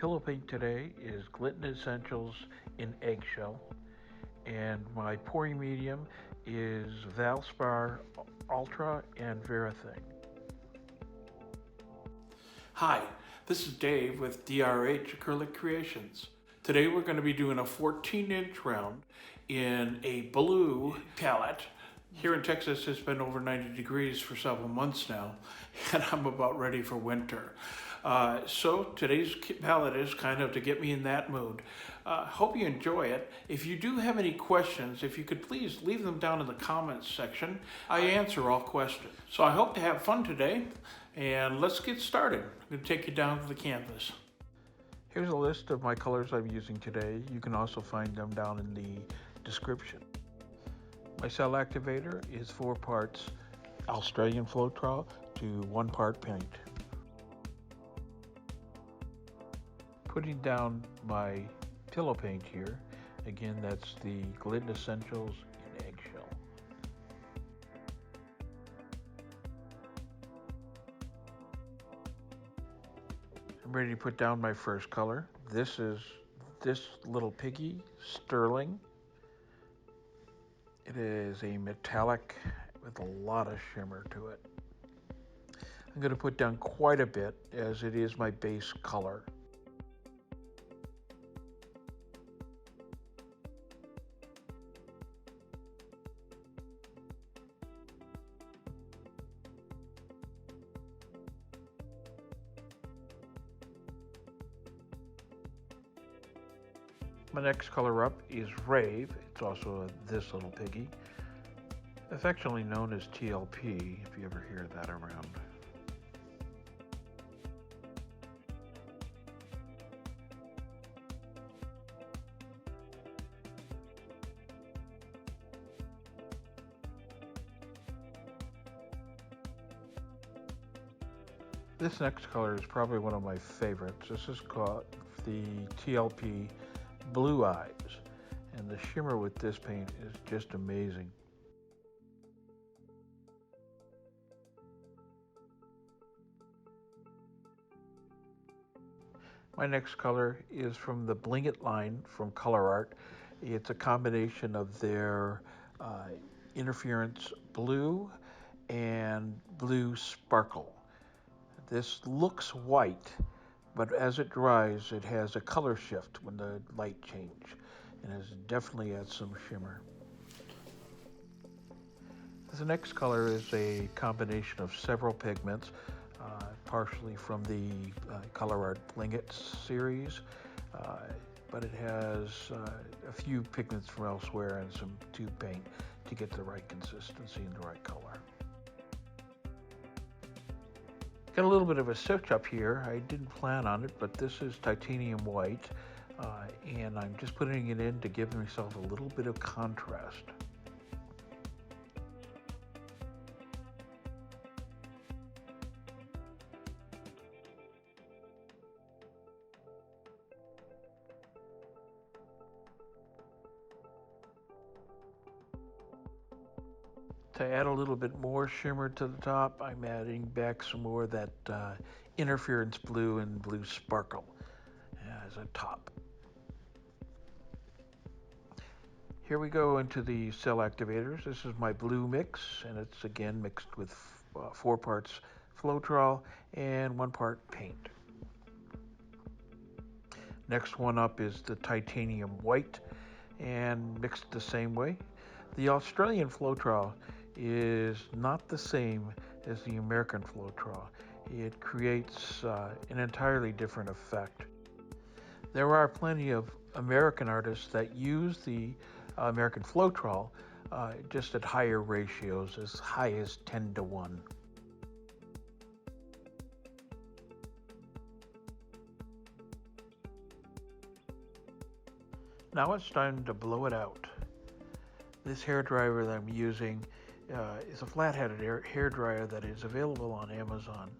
pillow paint today is Gliden Essentials in eggshell, and my pouring medium is Valspar Ultra and Verithin. Hi, this is Dave with DRH Acrylic Creations. Today we're going to be doing a 14-inch round in a blue palette. Here in Texas it's been over 90 degrees for several months now, and I'm about ready for winter. So today's palette is kind of to get me in that mood. Hope you enjoy it. If you do have any questions, if you could please leave them down in the comments section. I answer all questions. So I hope to have fun today, and let's get started. I'm going to take you down to the canvas. Here's a list of my colors I'm using today. You can also find them down in the description. My cell activator is 4 parts Australian Floetrol to 1 part paint. Putting down my pillow paint here, again that's the Gliden Essentials in eggshell. I'm ready to put down my first color. This is this little piggy, Sterling. It is a metallic with a lot of shimmer to it. I'm going to put down quite a bit as it is my base color. My next color up is Rave. It's also this little piggy, affectionately known as TLP, if you ever hear that around. This next color is probably one of my favorites. This is called the TLP Blue Eyes, and the shimmer with this paint is just amazing. My next color is from the Bling It line from Color Art. It's a combination of their Interference Blue and Blue Sparkle. This looks white, but as it dries, it has a color shift when the light change, and it definitely adds some shimmer. The next color is a combination of several pigments, partially from the Color Art Bling It series, but it has a few pigments from elsewhere and some tube paint to get the right consistency and the right color. Got a little bit of a switch up here. I didn't plan on it, but this is titanium white, and I'm just putting it in to give myself a little bit of contrast. To add a little bit more shimmer to the top, I'm adding back some more of that Interference Blue and Blue Sparkle as a top. Here we go into the cell activators. This is my blue mix, and it's again mixed with 4 parts Floetrol and 1 part paint. Next one up is the titanium white, and mixed the same way. The Australian Floetrol is not the same as the American Floetrol. It creates an entirely different effect. There are plenty of American artists that use the American Floetrol just at higher ratios, as high as 10 to 1. Now it's time to blow it out. This hairdryer that I'm using is a flat-headed hairdryer that is available on Amazon.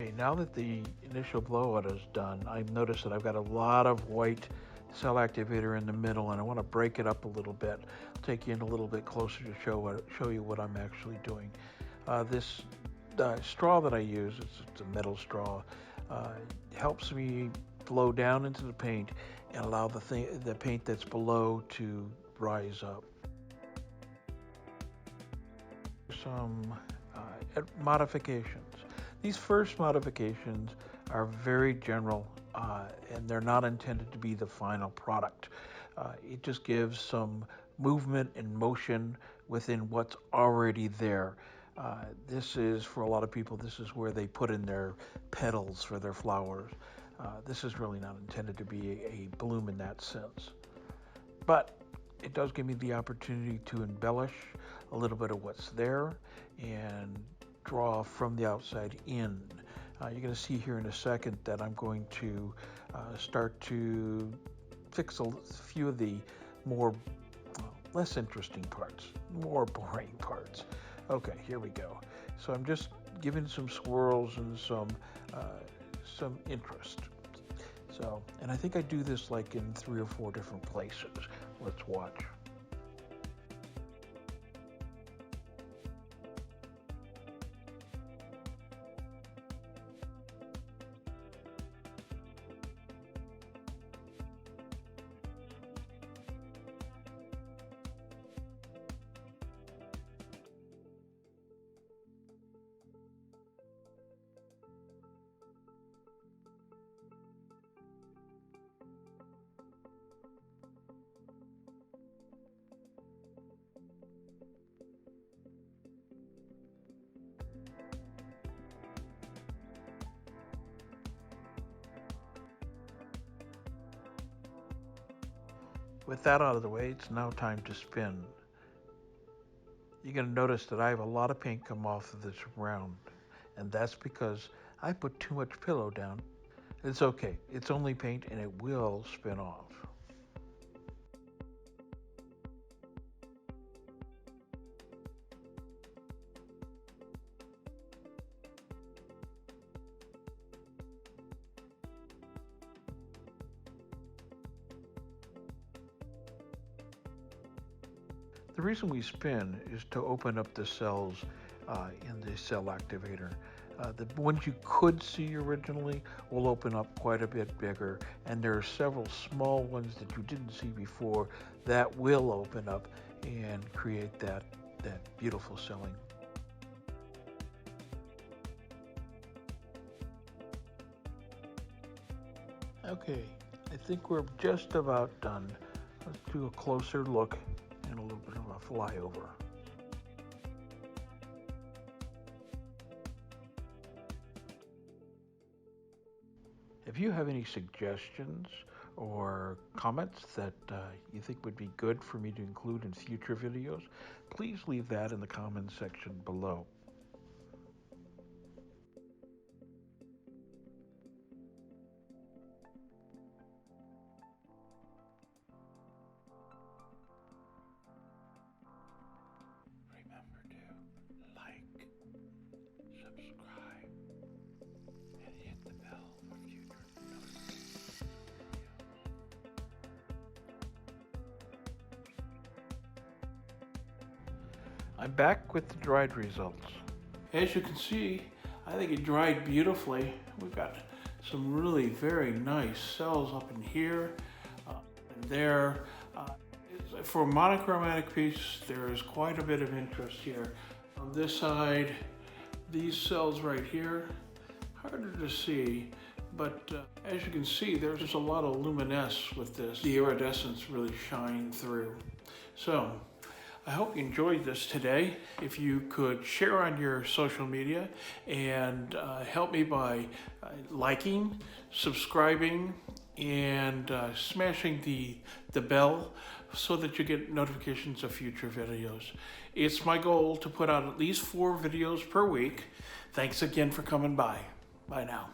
Okay, now that the initial blowout is done, I've noticed that I've got a lot of white cell activator in the middle, and I want to break it up a little bit. I'll take you in a little bit closer to show you what I'm actually doing. This straw that I use, it's a metal straw, helps me flow down into the paint and allow the paint that's below to rise up. Some modifications. These first modifications are very general, and they're not intended to be the final product. It just gives some movement and motion within what's already there. This is, for a lot of people, this is where they put in their petals for their flowers. This is really not intended to be a bloom in that sense. But it does give me the opportunity to embellish a little bit of what's there and draw from the outside in. You're going to see here in a second that I'm going to start to fix a few of the more less interesting parts, more boring parts. Okay, here we go. So I'm just giving some swirls and some interest. So, and I think I do this like in 3 or 4 different places. Let's watch. With that out of the way, it's now time to spin. You're going to notice that I have a lot of paint come off of this round, and that's because I put too much pillow down. It's okay, it's only paint and it will spin off. The reason we spin is to open up the cells in the cell activator. The ones you could see originally will open up quite a bit bigger, and there are several small ones that you didn't see before that will open up and create that beautiful celling. Okay, I think we're just about done. Let's do a closer look and a little bit of a flyover. If you have any suggestions or comments that you think would be good for me to include in future videos, please leave that in the comments section below. Remember to like, subscribe, and hit the bell for future notifications. I'm back with the dried results. As you can see, I think it dried beautifully. We've got some really very nice cells up in here and there. For a monochromatic piece, there is quite a bit of interest here. On this side, these cells right here, harder to see, but as you can see, there's just a lot of luminescence with this. The iridescence really shine through. So, I hope you enjoyed this today. If you could share on your social media and help me by liking, subscribing, and smashing the bell so that you get notifications of future videos. It's my goal to put out at least 4 videos per week. Thanks again for coming by. Bye now.